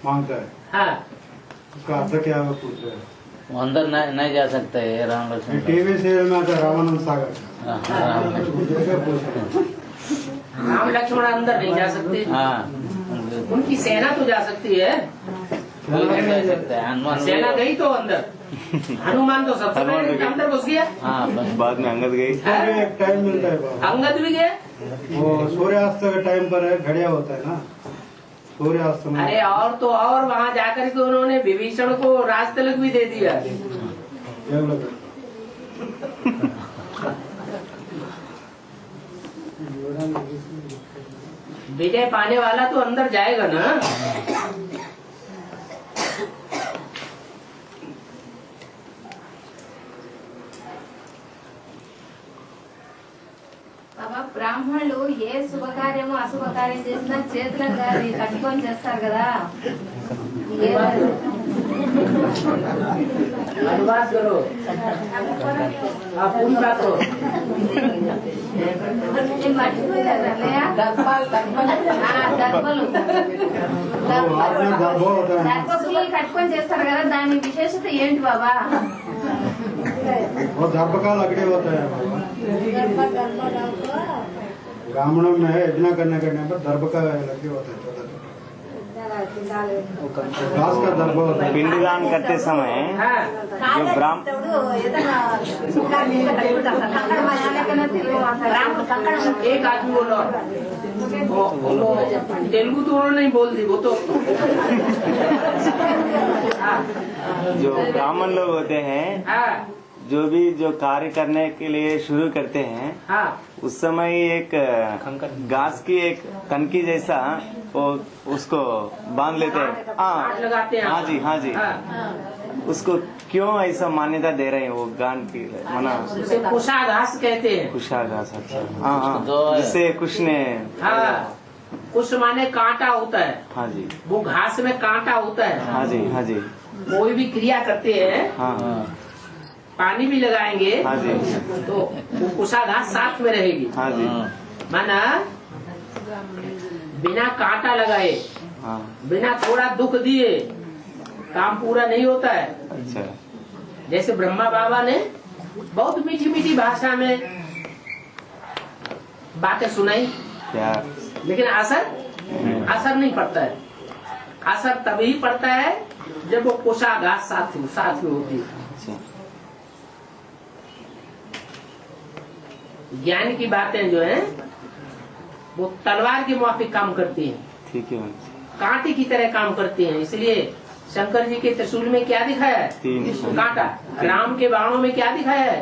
मांगता है। हाँ उसका अर्थ क्या है पूछ रहे हैं। वो अंदर नहीं जा सकता है राम लक्ष्मण। टीवी सीरियल में आता है रामानंद सागर, राम लक्ष्मण। राम लक्ष्मण अंदर नहीं जा सकते। हाँ उनकी सेना तो जा सकती है, कोई नहीं जा सकता है। हनुमान सेना गई तो अंदर, हनुमान तो सबसे पहले अंदर घुस गया। हाँ बस बाद में अंगद गई। एक टाइम मिलता है बाबा, अंगद भी गया। वो सूर्यास्त के टाइम पर है, घड़िया होता है ना सूर्यास्त में। अरे और तो और वहाँ जाकर के उन्होंने विभीषण को राज तिलक भी दे दिया। विजय पाने वाला तो अंदर जाएगा ना। బ్రాహ్మణులు ఏ శుభకార్యము అశుభకార్యం చేసినా చేతులకు అది కట్టుకొని చేస్తారు కదా। अनुवाद करो, पूरी बात करो। దర్భపులు కట్టుకొని చేస్తారు కదా, దాని విశేషత ఏంటి బాబా? वो दर्भ का लकड़ी होता है ब्राह्मणों में यज्ञ करने के टाइम पर दर्भ का लकड़ी होता है, छोटा घास का दर्भ होता है। पिंडदान करते समय जो ब्राह्मण एक आदमी बोलो, तेलुगु तो उन्होंने नहीं बोल दी वो तो। जो ब्राह्मण लोग होते हैं, हाँ जो कार्य करने के लिए शुरू करते हैं, हाँ उस समय एक घास की एक कनकी जैसा वो उसको बांध लेते हैं। गांठ लगाते हैं। हाँ जी, हाँ जी। हाँ। उसको क्यों ऐसा मान्यता दे रहे हैं वो गांठ की मना? उसे कुशा घास कहते हैं। खुशा घास। अच्छा, हाँ हाँ, तो जिससे कुछ ने। हाँ कुश माने कांटा होता है, हाँ जी, वो घास में कांटा होता है। हाँ जी, हाँ जी, कोई भी क्रिया करते हैं, हाँ हाँ, पानी भी लगाएंगे हाँ जी, तो वो कुशा घास साथ में रहेगी। हाँ जी, माना बिना कांटा लगाए, हाँ, बिना थोड़ा दुख दिए काम पूरा नहीं होता है। अच्छा, जैसे ब्रह्मा बाबा ने बहुत मीठी मीठी भाषा में बातें सुनाई, प्यार। लेकिन असर नहीं पड़ता है। असर तभी पड़ता है जब वो कुशा घास साथ में होती है। अच्छा, ज्ञान की बातें जो है वो तलवार के मुआफिक काम करती हैं, ठीक है। कांटे की तरह काम करती हैं। इसलिए शंकर जी के त्रिशूल में क्या दिखाया है? कांटा। राम के बाणों में क्या दिखाया है?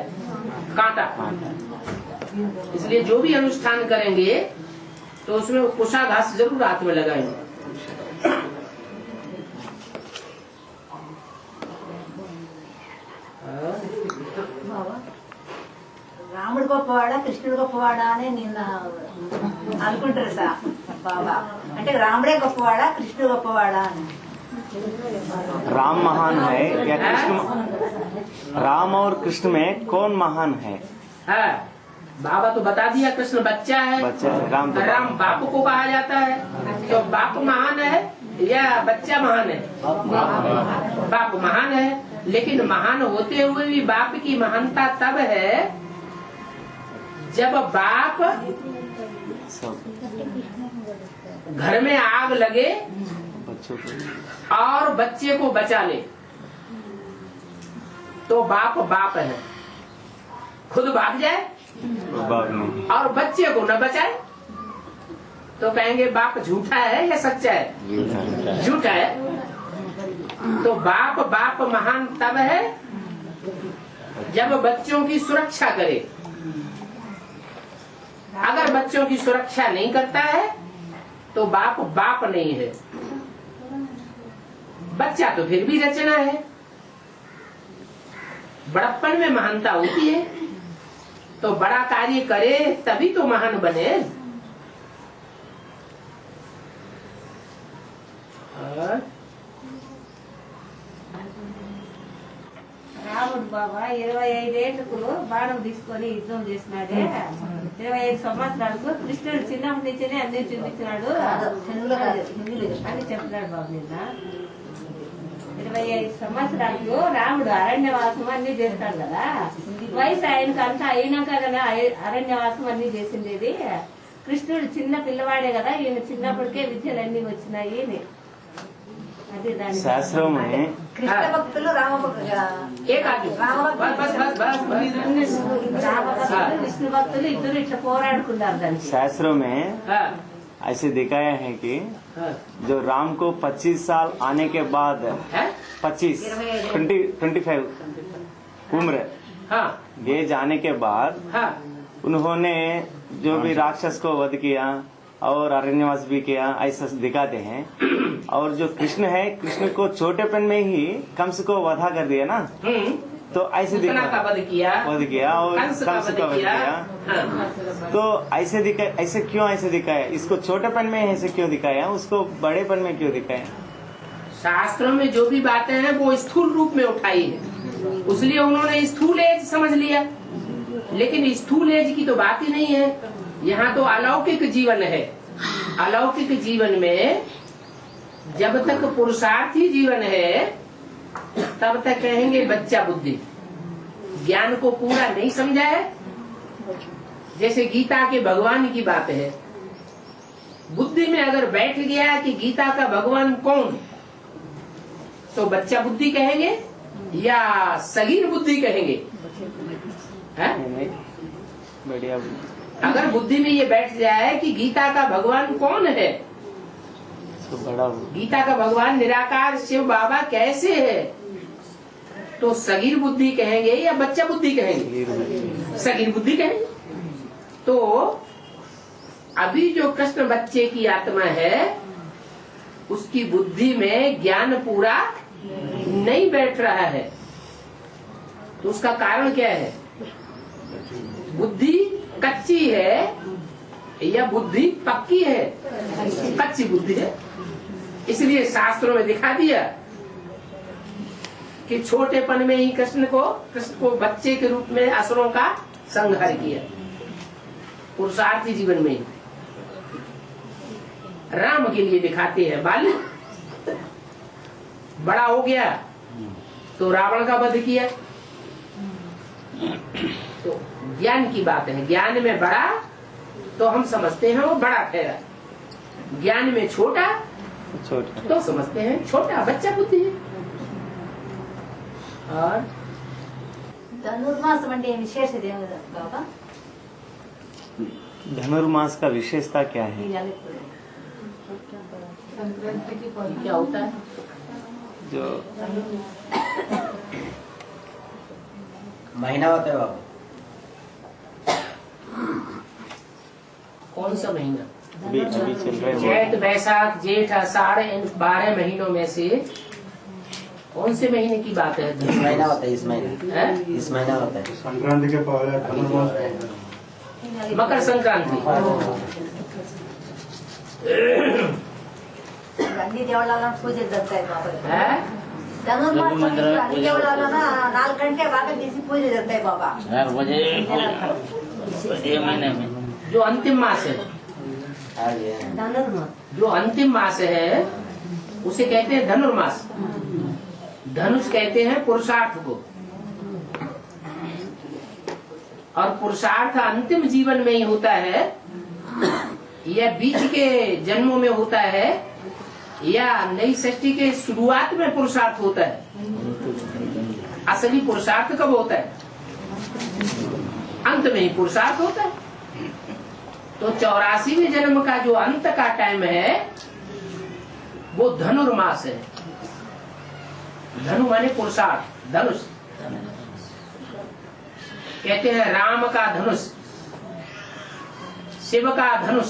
कांटा। इसलिए जो भी अनुष्ठान करेंगे तो उसमें वो कुशा घास जरूर हाथ में लगाएंगे। గొప్పవాడా కృష్ణుడు గొప్పవాడా అని నేను అనుకుంటారు సార్ బాబా. అంటే రాముడే గొప్పవాడా కృష్ణుడు గొప్పవాడా అని. राम महान है या कृष्ण? राम और कृष्ण में कौन महान है? हाँ, बाबा तो बता दिया कृष्ण बच्चा है, बच्चा है, राम तो राम बाप को कहा जाता है। तो बाप महान है या बच्चा महान है? बाप महान है, लेकिन महान होते हुए भी बाप की महानता तब है जब बाप सब घर में आग लगे बच्चों को और बच्चे को बचा ले, तो बाप बाप है। खुद भाग जाए बाप नहीं, और बच्चे को न बचाए तो कहेंगे बाप झूठा है या सच्चा है? झूठा है। तो बाप बाप महान तब है जब बच्चों की सुरक्षा करे। अगर बच्चों की सुरक्षा नहीं करता है तो बाप बाप नहीं है। बच्चा तो फिर भी रचना है, बड़प्पन में महानता होती है। तो बड़ा कार्य करे तभी तो महान बने। రాముడు బాబా 25 ఏళ్లకు బాణం తీసుకొని యుద్ధం చేసినాడే. 25 సంవత్సరాలకు కృష్ణుడు చిన్నప్పటి నుంచేనే అన్ని చూపించినాడు అని చెప్పినాడు బాబు నిన్న. 25 సంవత్సరాలకు రాముడు అరణ్యవాసం అన్ని చేస్తాడు కదా. వయసు ఆయనకు అంతా అయినాక కదా అరణ్యవాసం అన్ని చేసిండేది. కృష్ణుడు చిన్న పిల్లవాడే కదా, ఈయన చిన్నప్పటికే విద్యలన్నీ వచ్చినాయి అని. అది దాని शास्त्रों में కృష్ణ భక్తులు రామ భక్తులు एक आदमी बस बस बस बस విష్ణు భక్తులు ఇద్దరు ఇట్లా పోరాడుకున్నారు దానికి. शास्त्रों में हाँ, ऐसे दिखाया है कि हाँ, जो राम को 25 साल आने के बाद है? 25 उम्र हाँ, एज आने के बाद हाँ, उन्होंने जो भी राक्षस को वध किया और अरण्यवास भी किया, ऐसा दिखाते हैं। और जो कृष्ण है, कृष्ण को छोटेपन में ही कंस को वधा कर दिया ना, तो ऐसे पूतना का वध किया, वध किया और कंस का कंस वध का वध किया। किया। हाँ, तो ऐसे दिखाया, ऐसे क्यों ऐसे दिखाया? इसको छोटेपन में ऐसे क्यों दिखाया, उसको बड़ेपन में क्यों दिखाया? शास्त्रों में जो भी बातें हैं वो स्थूल रूप में उठाई है, इसलिए उन्होंने स्थूल एज समझ लिया। लेकिन स्थूल एज की तो बात ही नहीं है। यहाँ तो अलौकिक जीवन है। अलौकिक जीवन में जब तक पुरुषार्थी जीवन है तब तक कहेंगे बच्चा बुद्धि, ज्ञान को पूरा नहीं समझा है। जैसे गीता के भगवान की बात है, बुद्धि में अगर बैठ गया कि गीता का भगवान कौन, तो बच्चा बुद्धि कहेंगे या सगीर बुद्धि कहेंगे? है? बढ़िया। अगर बुद्धि में ये बैठ जाए कि गीता का भगवान कौन है, तो बड़ा गीता का भगवान निराकार शिव बाबा कैसे है, तो सगीर बुद्धि कहेंगे या बच्चा बुद्धि कहेंगे? सगीर बुद्धि कहेंगे। तो अभी जो कृष्ण बच्चे की आत्मा है उसकी बुद्धि में ज्ञान पूरा नहीं बैठ रहा है। तो उसका कारण क्या है? बुद्धि कच्ची है या बुद्धि पक्की है? कच्ची बुद्धि है। इसलिए शास्त्रों में दिखा दिया कि छोटेपन में ही कृष्ण को बच्चे के रूप में असुरों का संहार किया, पुरुषार्थी जीवन में ही। राम के लिए दिखाते हैं बाली बड़ा हो गया तो रावण का वध किया। तो ज्ञान की बात है, ज्ञान में बड़ा तो हम समझते हैं वो बड़ा ठहरा, ज्ञान में छोटा तो समझते हैं छोटा, बच्चा बुद्धि है। और ధనుర్మాసం అంటే విశేషత ఏమి బాబా? धनुर्मास का विशेषता क्या है? क्या होता है? जो महीना होता है बाबू, कौन सा महीना? अभी चल रहे हैं। चैत बैसाख जेठ आषाढ़ इन 12 महीनों में से कौन से महीने की बात है? इस महीना होता है, इस महीना, हैं? इस महीना होता है। संक्रांति के पहले धनुर्मास मकर संक्रांति। అన్ని దేవాలయాలను పూజలు జరుగుతాయి బాబా. है? ధనుర్మాసం అన్ని దేవాలయాలను 4 గంటల బాగా తీసి పూజలు జరుగుతాయి బాబా. 4 बजे ये महीने में जो अंतिम मास है, ధనుర్మాసం जो अंतिम मास है उसे कहते हैं धनुर्मास। धनुष कहते हैं पुरुषार्थ को, और पुरुषार्थ अंतिम जीवन में ही होता है या बीच के जन्मों में होता है या नई सृष्टि के शुरुआत में पुरुषार्थ होता है। असली पुरुषार्थ कब होता है? अंत में ही पुरुषार्थ होता है। तो 84वें जन्म का जो अंत का टाइम है वो धनुर्मास है। धनु माने पुरुषार्थ, धनुष कहते हैं राम का धनुष, शिव का धनुष।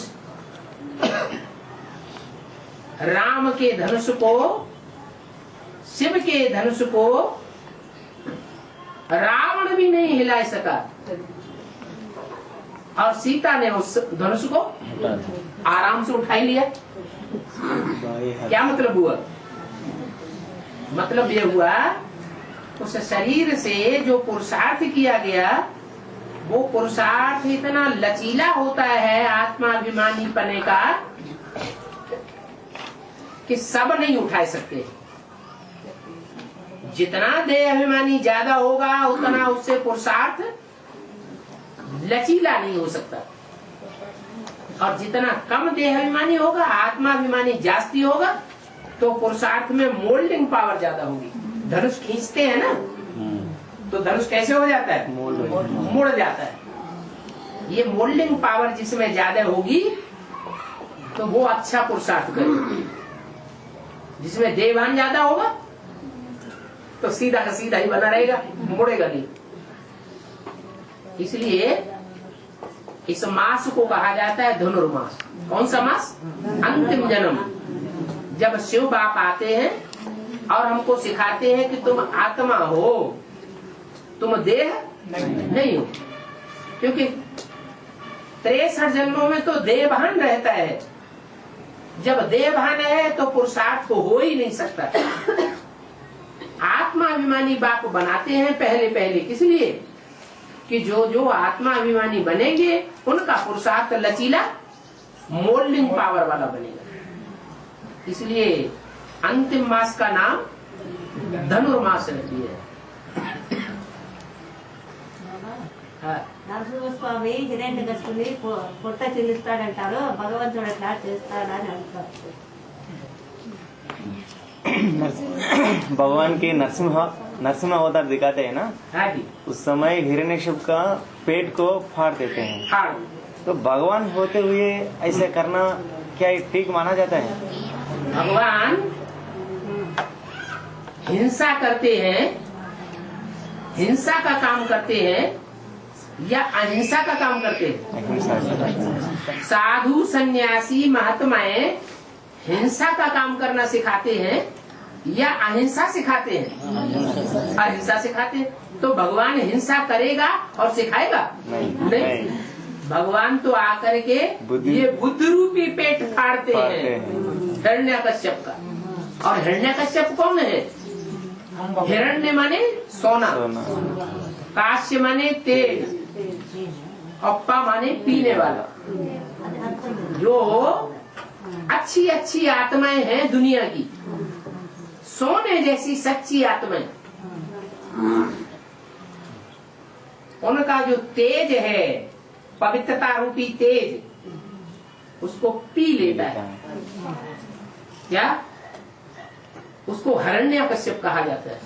राम के धनुष को, शिव के धनुष को रावण भी नहीं हिला सका, और सीता ने उस धनुष को आराम से उठा लिया। क्या मतलब हुआ? मतलब ये हुआ उस शरीर से जो पुरुषार्थ किया गया वो पुरुषार्थ इतना लचीला होता है आत्माभिमानी पने का कि सब नहीं उठा सकते। जितना देह अभिमानी ज्यादा होगा उतना उससे पुरुषार्थ लचीला नहीं हो सकता, और जितना कम देह अभिमानी होगा, आत्माभिमानी जास्ती होगा, तो पुरुषार्थ में मोल्डिंग पावर ज्यादा होगी। धनुष खींचते हैं ना, तो धनुष कैसे हो जाता है? मुड़ जाता है। ये मोल्डिंग पावर जिसमें ज्यादा होगी तो वो अच्छा पुरुषार्थ करेगा। जिसमें देहभान ज्यादा होगा तो सीधा का सीधा ही बना रहेगा, मुड़ेगा नहीं। इसलिए इस मास को कहा जाता है धनुर्मास। कौन सा मास? अंतिम जन्म, जब शिव बाप आते हैं और हमको सिखाते हैं कि तुम आत्मा हो, तुम देह नहीं हो। क्योंकि 63 जन्मों में तो देहभान रहता है। जब देहभान है तो पुरुषार्थ को हो ही नहीं सकता। आत्माभिमानी बाप बनाते हैं पहले किस लिए? कि जो आत्माभिमानी बनेंगे उनका पुरुषार्थ लचीला मोल्डिंग पावर वाला बनेगा। इसलिए अंतिम मास का नाम धनुर्मास रखी है। నరసింహస్వామి హిరణ్యకశిపుని పొట్ట చెల్లిస్తాడంటారు, భగవంతుడు అట్లా చేస్తాడని అంటారు. भगवान के नरसिंह अवतार दिखाते हैं ना, हाँ जी, उस समय हिरण्यकशिप का पेट को फाड़ देते हैं। हाँ। तो भगवान होते हुए ऐसे करना क्या ये ठीक माना जाता है? भगवान हिंसा करते हैं, हिंसा का काम करते हैं या अहिंसा का काम करते हैं? साधु सन्यासी महात्माएं हिंसा का काम करना सिखाते हैं या अहिंसा सिखाते हैं? अहिंसा सिखाते हैं। तो भगवान हिंसा करेगा और सिखाएगा? नहीं। भगवान तो आकर के ये बुद्ध रूपी पेट फाड़ते हैं हिरण्यकश्यप का। और हिरण्यकश्यप कौन है? हिरण्य माने सोना, काश्य माने तेल, अप्पा माने पीने वाला। जो अच्छी अच्छी आत्माएं हैं दुनिया की, सोने जैसी सच्ची आत्माएं, उनका जो तेज है, पवित्रता रूपी तेज, उसको पी लेता है। क्या? उसको हिरण्यकश्यप कहा जाता है।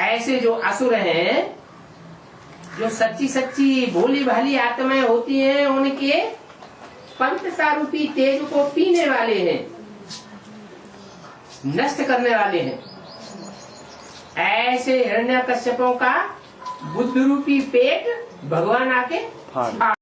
ऐसे जो असुर हैं, जो सच्ची सच्ची भोली भाली आत्माएं होती हैं, उनके पवित्रता रूपी तेज को पीने वाले हैं, नष्ट करने वाले हैं। ऐसे हिरण्यकश्यपों का बुद्ध रूपी पेट भगवान आके